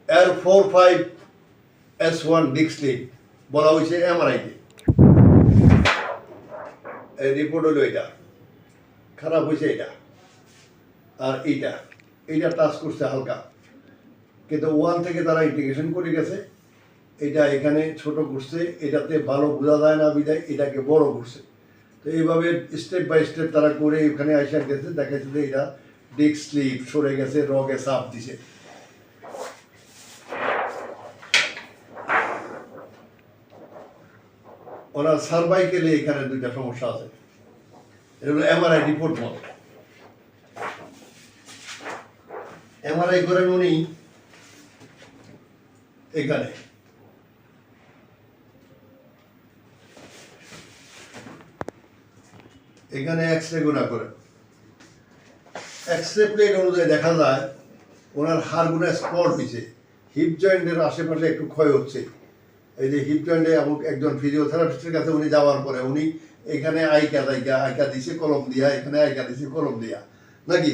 L45S1 disk slip বলা হয়েছে এমআরআইতে। এই রিপোর্ট হলো এটা, খারাপ হয়েছে এটা। আর এইটা টাচ করছে হালকা, কিন্তু ওয়ান থেকে তারা ইন্টিগ্রেশন করে গেছে। এটা এখানে ছোট করছে, এটাতে ভালো বোঝা যায় না বিদায় এটাকে বড় করছে। তো এইভাবে স্টেপ বাই স্টেপ তারা করে এখানে আইসা গেছে, দেখা যাচ্ছে যে এটা ডিস্ক স্লিপ সরে গেছে, রগে চাপ দিছে। ওনার সার্ভাইকেলে এখানে দুইটা সমস্যা আছে। এটা হলো এমআরআই রিপোর্ট মতো। এমআরআই করেন উনি এখানে, এখানে এক্সরে গুণা করেন। এক্সরে প্লেট অনুযায়ী দেখা যায় ওনার হাড়গুনা স্পট হয়েছে, হিপ জয়েন্টের আশেপাশে একটু ক্ষয় হচ্ছে। এই যে হিপ জয়েন্টে একজন ফিজিওথেরাপিস্টের কাছে উনি যাওয়ার পরে উনি এখানে আইকা দিছে কলম দিয়া, এখানে আইকা দিছে কলম দিয়া, নাকি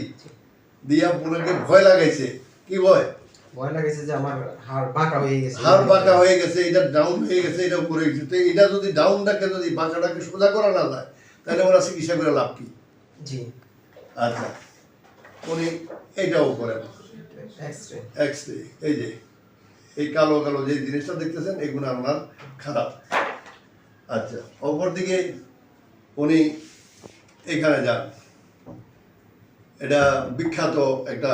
দিয়া ওনাকে ভয় লাগাইছে। কি ভয়? ভয় লাগাইছে যে আমার হাড় বাঁকা হয়ে গেছে, হাড় বাঁকা হয়ে গেছে, এটা ডাউন হয়ে গেছে, এটা উপরে গেছে। তো এটা যদি ডাউনটাকে যদি বাঁকাটাকে সোজা করা না যায় তাহলে ওরা চিকিৎসা করে লাভ কি? জি আচ্ছা, উনি এটাও করেন এক্সরে। এই যে এই কালো কালো যে জিনিসটা দেখতেছেন এগুলো ওনার খারাপ। আচ্ছা, অপরদিকে উনি এখানে যান, এটা বিখ্যাত একটা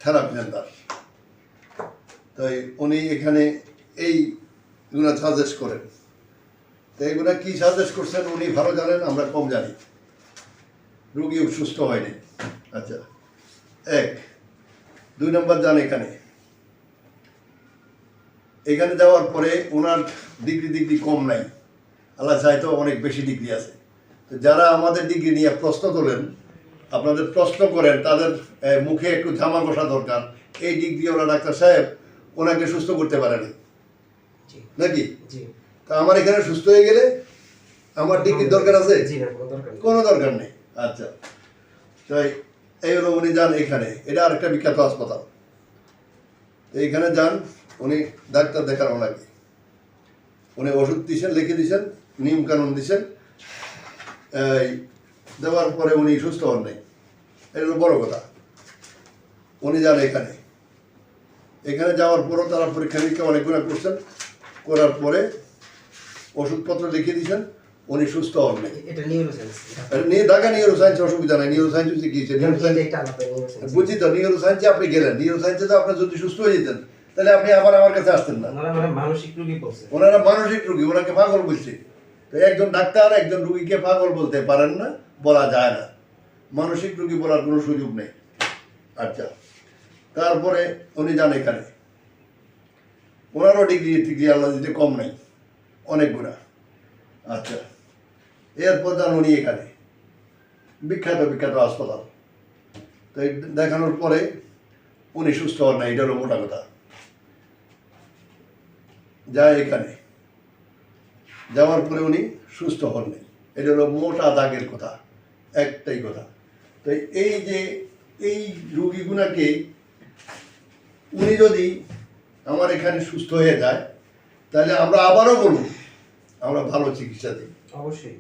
থেরাপি সেন্টার। তাই উনি এখানে এইগুলো সাজেস্ট করেন। তো এইগুলো কি সাজেস্ট করছেন উনি ভালো জানেন, আমরা কম জানি। রুগী সুস্থ হয়নি। আচ্ছা, 1 2 নম্বর যান এখানে যাওয়ার পরে ওনার ডিগ্রি কম নাই, আল্লাহ চাইতো অনেক বেশি ডিগ্রি আছে। তো যারা আমাদের ডিগ্রি নিয়ে প্রশ্ন তোলেন, আপনাদের প্রশ্ন করেন, তাদের মুখে একটু ঝামা বসা দরকার। এই ডিগ্রি ওরা ডাক্তার সাহেব ওনাকে সুস্থ করতে পারেনি, নাকি? তা আমার এখানে সুস্থ হয়ে গেলে আমার ডিগ্রির দরকার আছে? কোনো দরকার নেই। আচ্ছা, তাই এই হলো উনি যান এখানে, এটা আরেকটা বিখ্যাত হাসপাতাল। এইখানে যান, উনি ডাক্তার দেখার ওনাকে, উনি ওষুধ দিয়েছেন, লিখে দিয়েছেন, নিয়ম কানুন দিয়েছেন, দেওয়ার পরে উনি সুস্থ হন নাই। এটা হলো বড় কথা। উনি যান এখানে যাওয়ার পরও তারা পরীক্ষা নিরীক্ষা অনেকগুলো করছেন, করার পরে ওষুধপত্র লিখে দিয়েছেন, উনি সুস্থ হন নাই। ঢাকা নিউরোসায়েন্স অসুবিধা নাই, নিউরোসায়েন্স হচ্ছে কি, বুঝি তো। নিউরোসায়েন্সে আপনি গেলেন, নিউরোসায়েন্সে তো আপনার যদি সুস্থ হয়ে যেতেন তাহলে আপনি আবার আমার কাছে আসতেন না। ওনারা মানসিক রুগী, ওনাকে পাগল বলছে। তো একজন ডাক্তার একজন রুগীকে পাগল বলতে পারেন না, বলা যায় না। মানসিক রুগী বলার কোনো সুযোগ নেই। আচ্ছা, তারপরে উনি যান এখানে, ওনারও ডিগ্রি আল্লাহ দিতে কম নাই, অনেকগুলা। আচ্ছা, এরপর যান উনি এখানে, বিখ্যাত হাসপাতাল। তো দেখানোর পরে উনি সুস্থ হন না, এটা হলো মোটা কথা। যায় এখানে, যাওয়ার পরে উনি সুস্থ হননি, এটা হলো মোটা দাগের কথা, একটাই কথা। তো এই যে এই রুগীগুলাকে উনি যদি আমার এখানে সুস্থ হয়ে যায় তাহলে আমরা আবারও বলব আমরা ভালো চিকিৎসা দিই, অবশ্যই।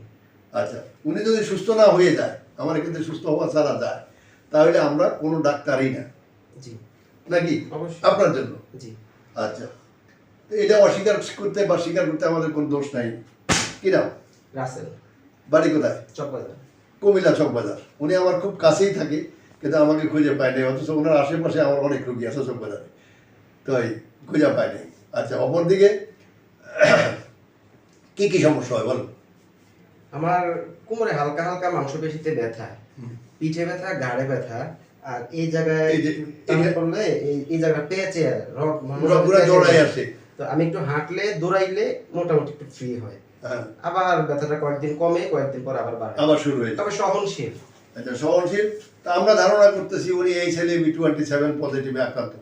আচ্ছা, উনি যদি সুস্থ না হয়ে যায়, আমার এখানে সুস্থ হওয়া ছাড়া যায়, তাহলে আমরা কোনো ডাক্তারই না, নাকি? আপনার জন্য। আচ্ছা, এটা অস্বীকার করতে বা স্বীকার করতে আমাদের কোনো দোষ নাই। কি নাম? রাসেল। বাড়ি কোথায়? চকবাজার। কুমিল্লা চকবাজার। উনি আমার খুব কাছেই থাকে, কিন্তু আমাকে খুঁজে পায় নাই। অথচ ওনার আশেপাশে আমার অনেক রোগী আছে চকবাজারে, তো খুঁজে পায় নাই। আচ্ছা, অপরদিকে কি কি সমস্যা হয় বল? আমার কোমরে হালকা হালকা মাংসপেশিতে ব্যথা, পিঠে ব্যথা, ঘাড়ে ব্যথা, আর এই জায়গায় করলে এই জায়গা পেঁচে জড়াই আসে। তো আমি একটু হাঁটলে দৌড়াইলে মোটামুটি একটু ফ্রি হয়, আবার ব্যথাটা কয়েকদিন কমে, কয়েকদিন পর আবার বাড়ে, আবার শুরু হয়ে, তবে সহনশীল। আচ্ছা, সহনশীল। তা আমরা ধারণা করতেছি উনি এই ছেলে B27 পজিটিভে আক্রান্ত।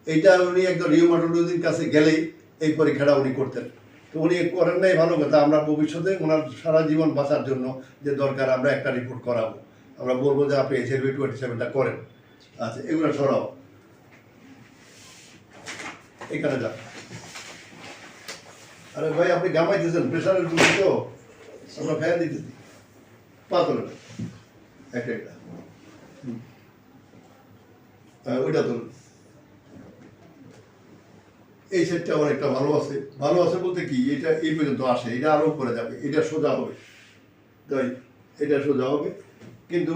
এইটা উনি একজন রিউমাটোলজির কাছে গেলেই এই পরীক্ষাটা উনি করতেন। তো উনি করেন নাই, ভালো কথা। আমরা ভবিষ্যতে ওনার সারা জীবন বাঁচার জন্য যে দরকার আমরা একটা রিপোর্ট করাবো, আমরা বলবো যে আপনি এই B27টা করেন। আচ্ছা, এগুলো সরাও। এখানে যান। আরে ভাই আপনি ঘামাইতেছেন, প্রেশারের রুগী তো, আমরা ফ্যান দিতেছি। পা তোলেন একটা একটা, ওইটা তুলুন। এই সেটটা অনেকটা ভালো আছে। ভালো আছে বলতে কি, এটা এই পর্যন্ত আসে, এটা আরো করে যাবে, এটা সোজা হবে, তাই এটা সোজা হবে। কিন্তু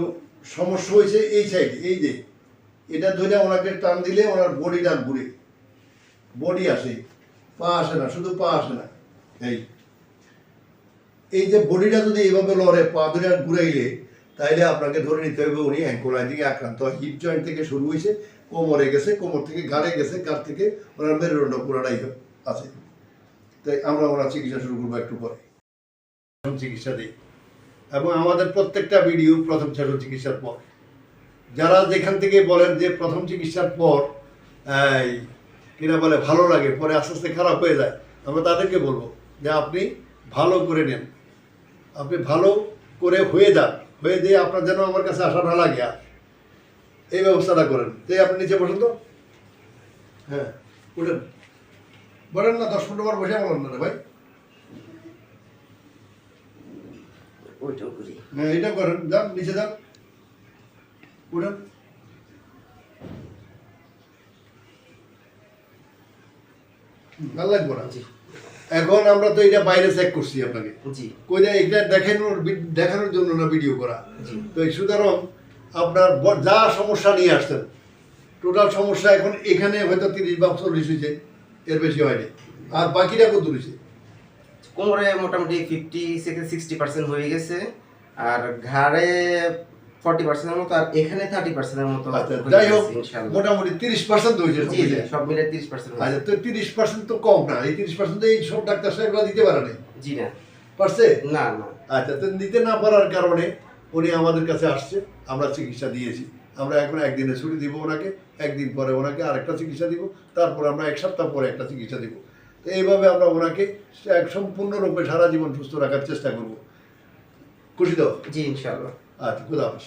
সমস্যা হয়েছে এই সাইডে, এই যে এটা ধরে ওনাকে টান দিলে ওনার বডিটা ঘুরে, বডি আসে, পা আসে না, শুধু পা আসে না। এই যে বডিটা যদি এইভাবে লড়ে, পা ধরে আর ঘুরাইলে, তাইলে আপনাকে ধরে নিতে হবে উনি অ্যাঙ্কোলার দিকে আক্রান্ত। হিপ জয়েন্ট থেকে শুরু হয়েছে, কোমরে গেছে, কোমর থেকে ঘাড়ে গেছে, ঘাড় থেকে ওনার মেরুদণ্ড পুরোটাই আছে। তাই আমরা ওনার চিকিৎসা শুরু করবো একটু পরে। চিকিৎসা দিই এবং আমাদের প্রত্যেকটা ভিডিও প্রথম সেশন চিকিৎসার পর। যারা যেখান থেকে বলেন যে প্রথম চিকিৎসার পর কিনা বলে ভালো লাগে, পরে আস্তে আস্তে খারাপ হয়ে যায়, আমরা তাদেরকে বলবো যে আপনি ভালো করে নেন, আপনি ভালো করে হয়ে যান, হয়ে দিয়ে আপনার যেন আমার কাছে আসা না লাগে, আর এই ব্যবস্থাটা করেন। তাই আপনি নিচে বসেন তো, হ্যাঁ উঠেন, বলেন না 10-15 বার বসে বলেন না রে ভাই। হ্যাঁ এটা করেন, যান নিচে যান, উঠেন। ভালো লাগবে না। এখন আমরা তো এটা বাইরে চেক করছি আপনাকে, কইরা এটা দেখানোর জন্য না ভিডিও করা। তো সুতরাং আপনার যা সমস্যা নিয়ে আসতেন, টোটাল সমস্যা এখন এখানে হয়তো 30 বা 40 হয়েছে, এর বেশি হয়নি। আর বাকিটা কত হয়েছে? কোমরে মোটামুটি 50-60% হয়ে গেছে, আর ঘাড়ে 40% এর মতো, আর এখানে 30% এর মতো। যাই হোক মোটামুটি 30% হয়েছে। জি জি, সব মিলে 30%। আচ্ছা, তো 30% তো কম না। এই 30% এই সব ডাক্তার সাহেবরা দিতে পারে না। জি না, পারছে না না। আচ্ছা, তো দিতে না পারার কারণে উনি আমাদের কাছে আসছে, আমরা চিকিৎসা দিয়েছি। আমরা এখন একদিনে ছুটি দিব ওনাকে, একদিন পরে ওনাকে আরেকটা চিকিৎসা দিব, তারপর আমরা 1 সপ্তাহ পরে একটা চিকিৎসা দিব। তো এইভাবে আমরা ওনাকে সম্পূর্ণরূপে সারা জীবন সুস্থ রাখার চেষ্টা করব। খুশি তো? জি ইনশাআল্লাহ। আচ্ছা, খুদা হাফেজ।